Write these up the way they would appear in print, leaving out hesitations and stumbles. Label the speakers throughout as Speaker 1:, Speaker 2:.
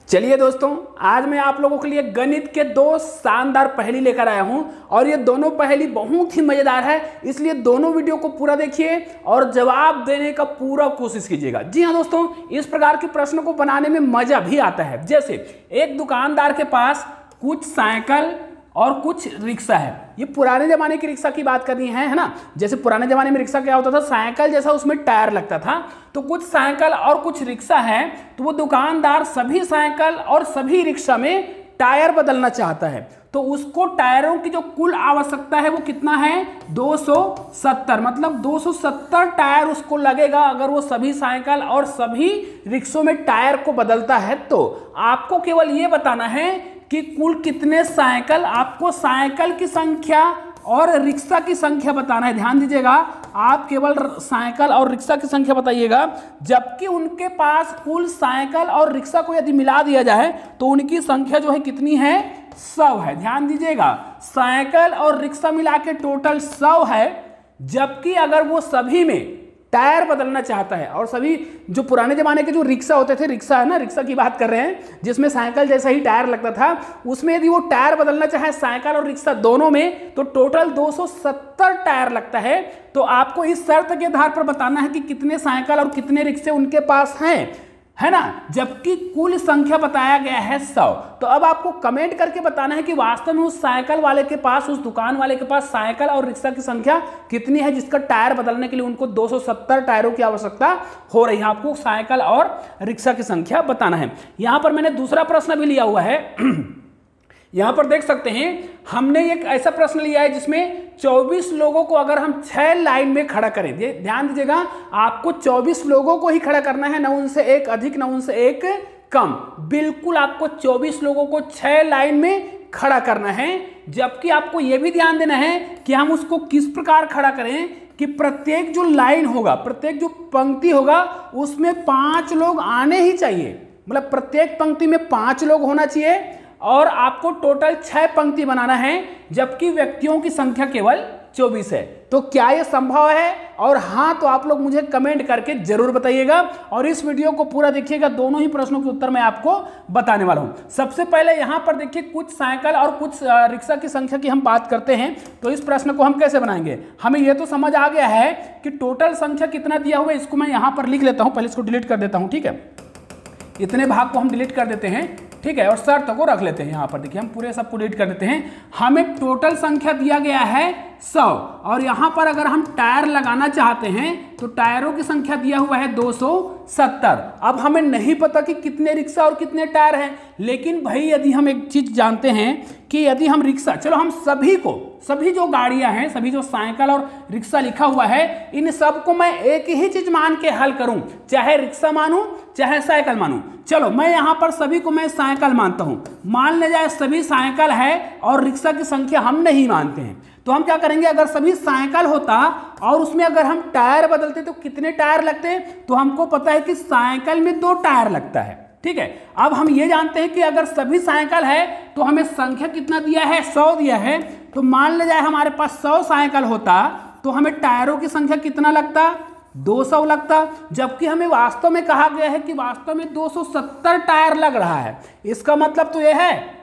Speaker 1: चलिए दोस्तों, आज मैं आप लोगों के लिए गणित के दो शानदार पहेली लेकर आया हूं और ये दोनों पहेली बहुत ही मजेदार है, इसलिए दोनों वीडियो को पूरा देखिए और जवाब देने का पूरा कोशिश कीजिएगा। जी हाँ दोस्तों, इस प्रकार के प्रश्नों को बनाने में मजा भी आता है। जैसे एक दुकानदार के पास कुछ साइकिल और कुछ रिक्शा है। ये पुराने जमाने की रिक्शा की बात करनी है ना। जैसे पुराने जमाने में रिक्शा क्या होता था, साइकिल जैसा उसमें टायर लगता था। तो कुछ साइकिल और कुछ रिक्शा है, तो वो दुकानदार सभी साइकिल और सभी रिक्शा में टायर बदलना चाहता है। तो उसको टायरों की जो कुल आवश्यकता है वो कितना है, 270। मतलब 270 टायर उसको लगेगा अगर वो सभी साइकिल और सभी रिक्शों में टायर को बदलता है। तो आपको केवल ये बताना है कि कुल कितने साइकिल, आपको साइकिल की संख्या और रिक्शा की संख्या बताना है। ध्यान दीजिएगा, आप केवल साइकिल और रिक्शा की संख्या बताइएगा, जबकि उनके पास कुल साइकिल और रिक्शा को यदि मिला दिया जाए तो उनकी संख्या जो है कितनी है, 100 है। ध्यान दीजिएगा, साइकिल और रिक्शा मिला के टोटल 100 है, जबकि अगर वो सभी में टायर बदलना चाहता है और सभी जो पुराने जमाने के जो रिक्शा होते थे, रिक्शा है ना, रिक्शा की बात कर रहे हैं जिसमें साइकिल जैसा ही टायर लगता था, उसमें यदि वो टायर बदलना चाहे साइकिल और रिक्शा दोनों में, तो टोटल 270 टायर लगता है। तो आपको इस शर्त के आधार पर बताना है कि कितने साइकिल और कितने रिक्शे उनके पास हैं, है ना, जबकि कुल संख्या बताया गया है 100। तो अब आपको कमेंट करके बताना है कि वास्तव में उस साइकिल वाले के पास, उस दुकान वाले के पास साइकिल और रिक्शा की संख्या कितनी है, जिसका टायर बदलने के लिए उनको 270 टायरों की आवश्यकता हो रही है। आपको साइकिल और रिक्शा की संख्या बताना है। यहां पर मैंने दूसरा प्रश्न भी लिया हुआ है। यहां पर देख सकते हैं, हमने एक ऐसा प्रश्न लिया है जिसमें 24 लोगों को अगर हम 6 लाइन में खड़ा करें, ध्यान दीजिएगा, आपको 24 लोगों को ही खड़ा करना है, न उनसे एक अधिक न उनसे एक कम। बिल्कुल आपको 24 लोगों को 6 लाइन में खड़ा करना है। जबकि आपको यह भी ध्यान देना है कि हम उसको किस प्रकार खड़ा करें कि प्रत्येक जो लाइन होगा, प्रत्येक जो पंक्ति होगा, उसमें 5 लोग आने ही चाहिए। मतलब प्रत्येक पंक्ति में 5 लोग होना चाहिए और आपको टोटल 6 पंक्ति बनाना है, जबकि व्यक्तियों की संख्या केवल 24 है। तो क्या यह संभव है? और हाँ, तो आप लोग मुझे कमेंट करके जरूर बताइएगा और इस वीडियो को पूरा देखिएगा। दोनों ही प्रश्नों के उत्तर मैं आपको बताने वाला हूं। सबसे पहले यहां पर देखिए, कुछ साइकिल और कुछ रिक्शा की संख्या की हम बात करते हैं। तो इस प्रश्न को हम कैसे बनाएंगे, हमें यह तो समझ आ गया है कि टोटल संख्या कितना दिया हुआ है। इसको मैं यहां पर लिख लेता हूं, पहले इसको डिलीट कर देता हूं। ठीक है, इतने भाग को हम डिलीट कर देते हैं, ठीक है, और शर्त को रख लेते हैं। यहां पर देखिए, हम पूरे सब को डिलीट कर देते हैं। हमें टोटल संख्या दिया गया है 100 और यहां पर अगर हम टायर लगाना चाहते हैं तो टायरों की संख्या दिया हुआ है 270। अब हमें नहीं पता कि कितने रिक्शा और कितने टायर हैं, लेकिन भाई यदि हम एक चीज जानते हैं कि यदि हम रिक्शा, चलो हम सभी को, सभी जो गाड़ियां हैं, सभी जो साइकिल और रिक्शा लिखा हुआ है, इन सब को मैं एक ही चीज मान के हल करूं, चाहे रिक्शा मानूं चाहे साइकिल मानूं। चलो मैं यहां पर सभी को मैं साइकिल मानता हूं। मान ले जाए सभी साइकिल है और रिक्शा की संख्या हम नहीं मानते हैं, तो हम क्या करेंगे, अगर सभी साइकिल होता और उसमें अगर हम टायर बदलते तो कितने टायर लगते, तो हमको पता है कि साइकिल में 2 टायर लगता है। ठीक है, अब हम ये जानते हैं कि अगर सभी साइकिल है तो हमें संख्या कितना दिया है, 100 दिया है। तो मान ले जाए हमारे पास 100 साइकिल होता तो हमें टायरों की संख्या कितना लगता, 200 लगता, जबकि हमें वास्तव में कहा गया है कि वास्तव में 270 टायर लग रहा है। इसका मतलब तो यह है,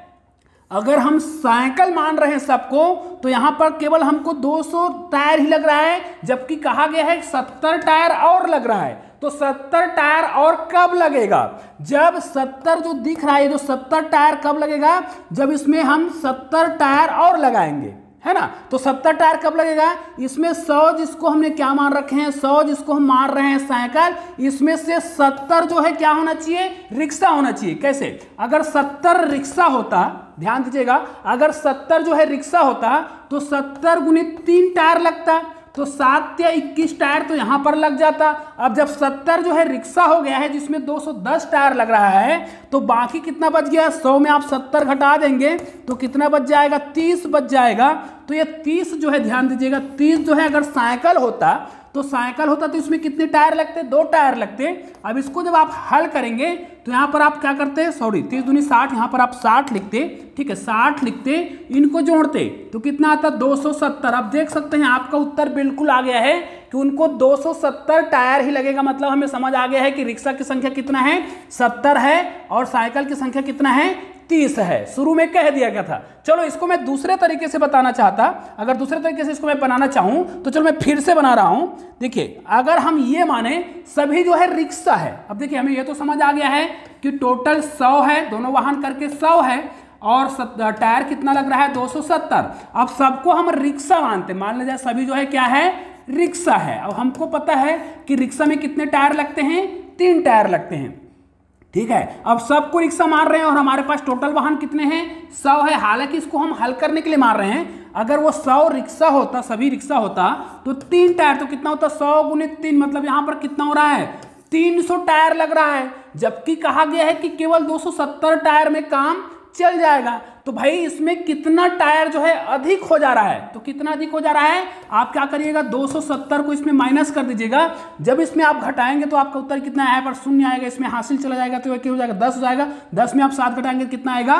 Speaker 1: अगर हम साइकिल मान रहे हैं सबको, तो यहां पर केवल हमको 200 टायर ही लग रहा है, जबकि कहा गया है 70 टायर और लग रहा है। तो 70 टायर और कब लगेगा, जब 70 जो दिख रहा है, जो 70 टायर कब लगेगा, जब इसमें हम 70 टायर और लगाएंगे, है ना। तो 70 टायर कब लगेगा, इसमें 100 जिसको हमने क्या मान रखे हैं, 100 जिसको हम मान रहे हैं साइकिल, इसमें से 70 जो है क्या होना चाहिए, रिक्शा होना चाहिए। कैसे, अगर 70 रिक्शा होता, ध्यान दीजिएगा, अगर 70 जो है रिक्शा होता तो 70 गुणित 3 टायर लगता, तो 7 या 21 टायर तो यहां पर लग जाता। अब जब 70 जो है रिक्शा हो गया है जिसमें 210 टायर लग रहा है, तो बाकी कितना बच गया, 100 में आप 70 घटा देंगे तो कितना बच जाएगा, 30 बच जाएगा। तो ये 30 जो है, ध्यान दीजिएगा, 30 जो है अगर साइकिल होता तो साइकिल होता तो इसमें कितने टायर लगते, 2 टायर लगते। अब इसको जब आप हल करेंगे तो यहाँ पर आप क्या करते हैं, सॉरी 30 दूनी 60, यहाँ पर आप 60 लिखते, ठीक है 60 लिखते, इनको जोड़ते तो कितना आता 270। अब देख सकते हैं आपका उत्तर बिल्कुल आ गया है कि उनको 270 टायर ही लगेगा। मतलब हमें समझ आ गया है कि रिक्शा की संख्या कितना है, 70 है, और साइकिल की संख्या कितना है, 30 है। शुरू में कह दिया गया था। चलो इसको मैं दूसरे तरीके से बताना चाहता, अगर दूसरे तरीके से इसको मैं बनाना चाहूं तो चलो मैं फिर से बना रहा हूं। देखिए अगर हम ये माने सभी जो है रिक्शा है, अब देखिए हमें ये तो समझ आ गया है कि टोटल 100 है, दोनों वाहन करके 100 है, और टायर कितना लग रहा है 270। अब सबको हम रिक्शा मानते, मान लीजिए सभी जो है क्या है, रिक्शा है। अब हमको पता है कि रिक्शा में कितने टायर लगते हैं, 3 टायर लगते हैं, ठीक है। अब सबको रिक्शा मार रहे हैं और हमारे पास टोटल वाहन कितने हैं, 100 है। हालांकि इसको हम हल करने के लिए मार रहे हैं। अगर वो 100 रिक्शा होता, सभी रिक्शा होता तो 3 टायर तो कितना होता, 100 गुणित 3, मतलब यहां पर कितना हो रहा है, 300 टायर लग रहा है। जबकि कहा गया है कि केवल 270 टायर में काम चल जाएगा। तो भाई इसमें कितना टायर जो है अधिक हो जा रहा है, तो कितना अधिक हो जा रहा है, आप क्या करिएगा 270 को इसमें माइनस कर दीजिएगा। जब इसमें आप घटाएंगे तो आपका उत्तर कितना है, पर शून्य आएगा, इसमें हासिल चला जाएगा तो क्या हो जाएगा 10 हो जाएगा। 10 में आप 7 घटाएंगे कितना आएगा,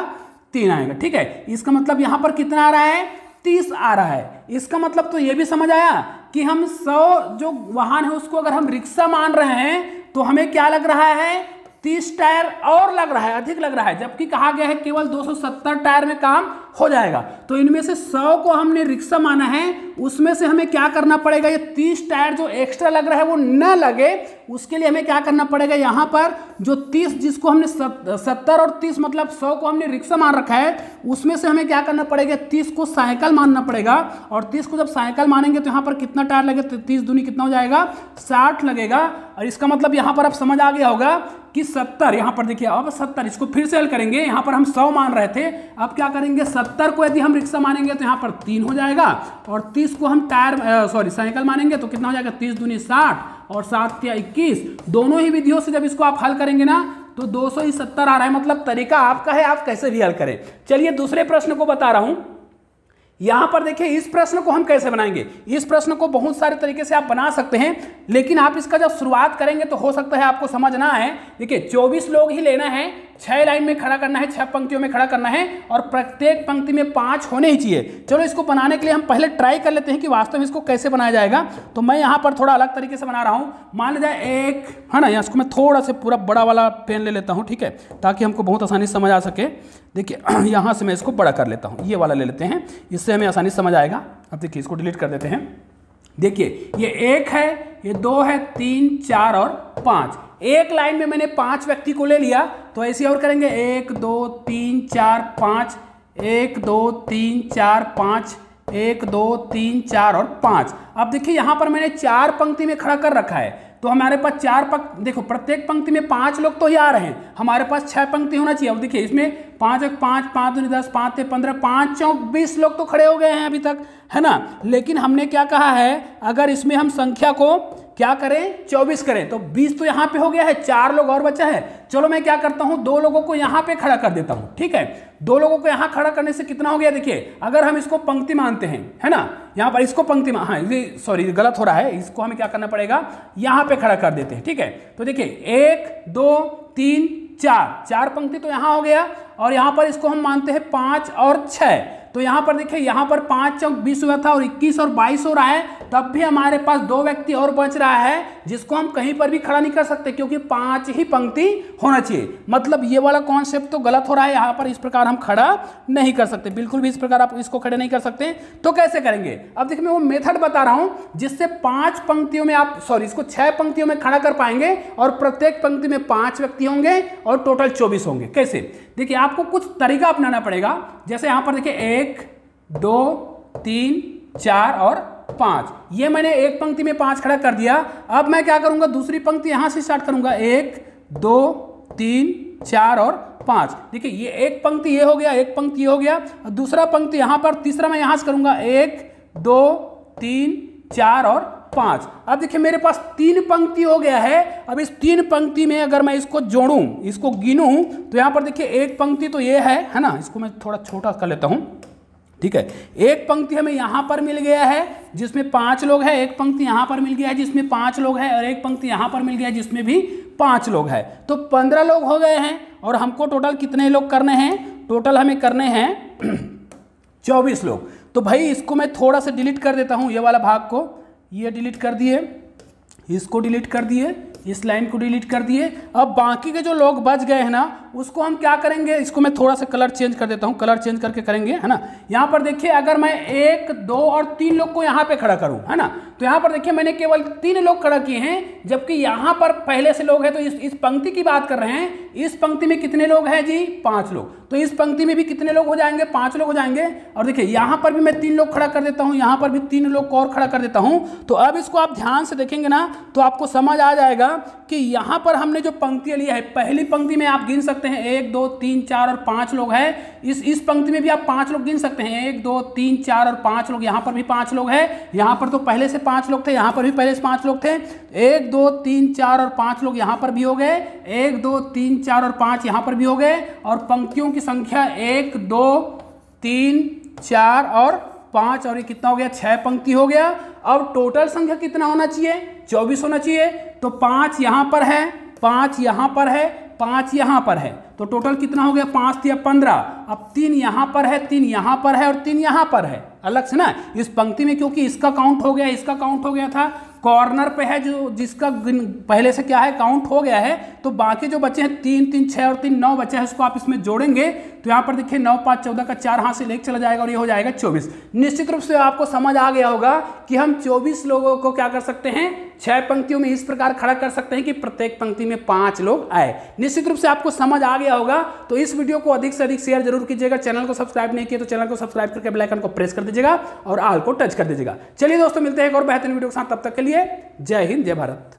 Speaker 1: 3 आएगा, ठीक है। इसका मतलब यहां पर कितना आ रहा है, 30 आ रहा है। इसका मतलब तो ये भी समझ आया कि हम 100 जो वाहन है उसको अगर हम रिक्शा मान रहे हैं तो हमें क्या लग रहा है, 30 टायर और लग रहा है, अधिक लग रहा है। जबकि कहा गया है केवल 270 टायर में काम हो जाएगा। तो इनमें से 100 को हमने रिक्शा माना है, उसमें से हमें क्या करना पड़ेगा, ये 30 टायर जो एक्स्ट्रा लग रहा है वो न लगे, उसके लिए हमें क्या करना पड़ेगा, यहाँ पर जो 30 जिसको हमने 70 और 30 मतलब 100 को हमने रिक्शा मान रखा है, उसमें से हमें क्या करना पड़ेगा, 30 को साइकिल मानना पड़ेगा। और 30 को जब साइकिल मानेंगे तो यहाँ पर कितना टायर लगेगा, 30 दूनी कितना हो जाएगा, 60 लगेगा। और इसका मतलब यहाँ पर आप समझ आ गया होगा कि 70, यहाँ पर देखिए अब 70, इसको फिर से हल करेंगे। यहाँ पर हम 100 मान रहे थे, अब क्या करेंगे 70 को यदि हम रिक्शा मानेंगे तो यहाँ पर 3 हो जाएगा, और 30 को हम साइकिल मानेंगे तो कितना हो जाएगा, 30 दूनी 60 और 7 या 21। दोनों ही विधियों से जब इसको आप हल करेंगे ना तो 270 आ रहा है। मतलब तरीका आपका है, आप कैसे भी हल करें। चलिए दूसरे प्रश्न को बता रहा हूं। यहां पर देखिए इस प्रश्न को हम कैसे बनाएंगे। इस प्रश्न को बहुत सारे तरीके से आप बना सकते हैं, लेकिन आप इसका जब शुरुआत करेंगे तो हो सकता है आपको समझ ना आए। देखिए 24 लोग ही लेना है, 6 लाइन में खड़ा करना है, 6 पंक्तियों में खड़ा करना है, और प्रत्येक पंक्ति में 5 होने ही चाहिए। चलो इसको बनाने के लिए हम पहले ट्राई कर लेते हैं कि वास्तव में इसको कैसे बनाया जाएगा। तो मैं यहाँ पर थोड़ा अलग तरीके से बना रहा हूँ। मान लीजिए एक है ना, इसको मैं थोड़ा से पूरा बड़ा वाला पेन ले लेता हूँ, ठीक है, ताकि हमको बहुत आसानी से समझ आ सके। देखिए यहाँ से मैं इसको बड़ा कर लेता हूँ, ये वाला ले लेते हैं, इससे हमें आसानी से समझ आएगा। अब देखिए इसको डिलीट कर देते हैं। देखिए ये 1 है, ये 2 है, 3, 4 और 5। एक लाइन में मैंने 5 व्यक्ति को ले लिया, तो ऐसे और करेंगे 1 2 3 4 5, 1 2 3 4 5, 1 2 3 4 और 5। अब देखिए यहाँ पर मैंने 4 पंक्ति में खड़ा कर रखा है, तो हमारे पास 4 पंक्ति, देखो प्रत्येक पंक्ति में 5 लोग तो ही आ रहे हैं, हमारे पास 6 पंक्ति होना चाहिए। अब देखिए इसमें 5 1 5, 5 2 10, 5 3 15, 5 4 20 लोग तो खड़े हो गए हैं अभी तक, है ना। लेकिन हमने क्या कहा है, अगर इसमें हम संख्या को क्या करें 24 करें तो 20 तो यहाँ पे हो गया है, 4 लोग और बचा है। चलो मैं क्या करता हूँ, 2 लोगों को यहाँ पे खड़ा कर देता हूँ, ठीक है। 2 लोगों को यहाँ खड़ा करने से कितना हो गया, देखिए अगर हम इसको पंक्ति मानते हैं, है ना, यहाँ पर इसको पंक्ति हाँ ये सॉरी गलत हो रहा है, इसको हमें क्या करना पड़ेगा, यहाँ पे खड़ा कर देते हैं, ठीक है। तो देखिए 1 2 3 4 पंक्ति तो यहाँ हो गया, और यहाँ पर इसको हम मानते हैं 5 और 6। तो यहाँ पर देखिए यहाँ पर 5 चौक 20 हुआ था और 21 और 22 हो रहा है, तब भी हमारे पास 2 व्यक्ति और बच रहा है, जिसको हम कहीं पर भी खड़ा नहीं कर सकते, क्योंकि 5 ही पंक्ति होना चाहिए। मतलब ये वाला कॉन्सेप्ट तो गलत हो रहा है, यहाँ पर इस प्रकार हम खड़ा नहीं कर सकते, बिल्कुल भी इस प्रकार आप इसको खड़े नहीं कर सकते। तो कैसे करेंगे, अब देखिए मैं वो मेथड बता रहा हूँ जिससे 5 पंक्तियों में आप इसको 6 पंक्तियों में खड़ा कर पाएंगे, और प्रत्येक पंक्ति में 5 व्यक्ति होंगे और टोटल 24 होंगे। कैसे, देखिए आपको कुछ तरीका अपनाना पड़ेगा। जैसे यहाँ पर देखिए 1 2 3 4 और 5, ये मैंने एक पंक्ति में 5 खड़ा कर दिया। अब मैं क्या करूंगा, दूसरी पंक्ति यहां से स्टार्ट करूंगा, 1 2 3 4 और 5। देखिए ये एक पंक्ति ये हो गया, एक पंक्ति ये हो गया, और दूसरा पंक्ति यहां पर, तीसरा मैं यहां से करूंगा 1 2 3 4 और 5। अब देखिए मेरे पास 3 पंक्ति हो गया है। अब इस 3 पंक्ति में अगर मैं इसको जोड़ूं, इसको गिनूं, तो यहां पर देखिए एक पंक्ति तो ये है ना, इसको मैं थोड़ा छोटा कर लेता हूं। ठीक है। एक पंक्ति हमें यहाँ पर मिल गया है जिसमें 5 लोग हैं, एक पंक्ति यहाँ पर मिल गया है जिसमें 5 लोग हैं, और एक पंक्ति यहाँ पर मिल गया है जिसमें भी 5 लोग हैं। तो 15 लोग हो गए हैं, और हमको टोटल कितने लोग करने हैं? टोटल हमें करने हैं 24 लोग। तो भाई इसको मैं थोड़ा सा डिलीट कर देता हूँ, ये वाला भाग को, ये डिलीट कर दिए, इसको डिलीट कर दिए, इस लाइन को डिलीट कर दिए। अब बाकी के जो लोग बच गए हैं ना, उसको हम क्या करेंगे, इसको मैं थोड़ा सा कलर चेंज कर देता हूँ, कलर चेंज करके करेंगे, है ना। यहाँ पर देखिए, अगर मैं 1, 2 और 3 लोग को यहाँ पे खड़ा करूँ, है ना, तो यहाँ पर देखिए मैंने केवल 3 लोग खड़ा किए हैं, जबकि यहाँ पर पहले से लोग हैं। तो इस पंक्ति की बात कर रहे हैं, इस पंक्ति में कितने लोग हैं जी? 5 लोग। तो इस पंक्ति में भी कितने लोग हो जाएंगे? 5 लोग हो जाएंगे। और देखिए यहाँ पर भी मैं 3 लोग खड़ा कर देता हूँ, यहाँ पर भी 3 लोग और खड़ा कर देता हूँ। तो अब इसको आप ध्यान से देखेंगे ना, तो आपको समझ आ जाएगा कि यहाँ पर हमने जो पंक्तियाँ लिया है, पहली पंक्ति में आप गिन सकते हैं 1, 2, 3, 4 और 5 लोग हैं। इस पंक्ति में भी आप 5 लोग गिन सकते हैं, 1, 2, 3, 4 और 5 लोग। यहाँ पर भी 5 लोग हैं, यहाँ पर तो पहले से 5 लोग थे, यहाँ पर भी पहले से 5 लोग थे। 1, 2, 3, 4 और 5 लोग यहाँ पर भी हो गए, 1, 2, 3, 4 और 5 यहाँ पर भी हो गए। और पंक्तियों की संख्या 1, 2, 3, 4 और 5, और ये कितना हो गया? 6 पंक्ति हो गया। अब टोटल संख्या कितना होना चाहिए? 24 होना चाहिए। तो 5 यहाँ पर है, 5 यहाँ पर है, 5 यहाँ पर है, तो टोटल कितना हो गया? 5 या 15। अब 3 यहाँ पर है, 3 यहाँ पर है और 3 यहाँ पर है अलग से ना इस पंक्ति में, क्योंकि इसका काउंट हो गया, इसका काउंट हो गया था। कॉर्नर पे है जो जिसका पहले से क्या है, काउंट हो गया है। तो बाकी जो बचे हैं 3, 3, 6 और 3, 9 बचे हैं, उसको आप इसमें जोड़ेंगे तो यहाँ पर देखिए 9, 5, 14 का 4 हाथ से लेके चला जाएगा और ये हो जाएगा 24। निश्चित रूप से आपको समझ आ गया होगा कि हम 24 लोगों को क्या कर सकते हैं, 6 पंक्तियों में इस प्रकार खड़ा कर सकते हैं कि प्रत्येक पंक्ति में 5 लोग आए। निश्चित रूप से आपको समझ आ गया होगा। तो इस वीडियो को अधिक से अधिक शेयर जरूर कीजिएगा। चैनल को सब्सक्राइब नहीं किया तो चैनल को सब्सक्राइब करके बेल आइकन को प्रेस कर दीजिएगा और ऑल को टच कर दीजिएगा। चलिए दोस्तों, मिलते हैं एक और बेहतरीन वीडियो के साथ, तब तक के लिए जय हिंद, जय भारत।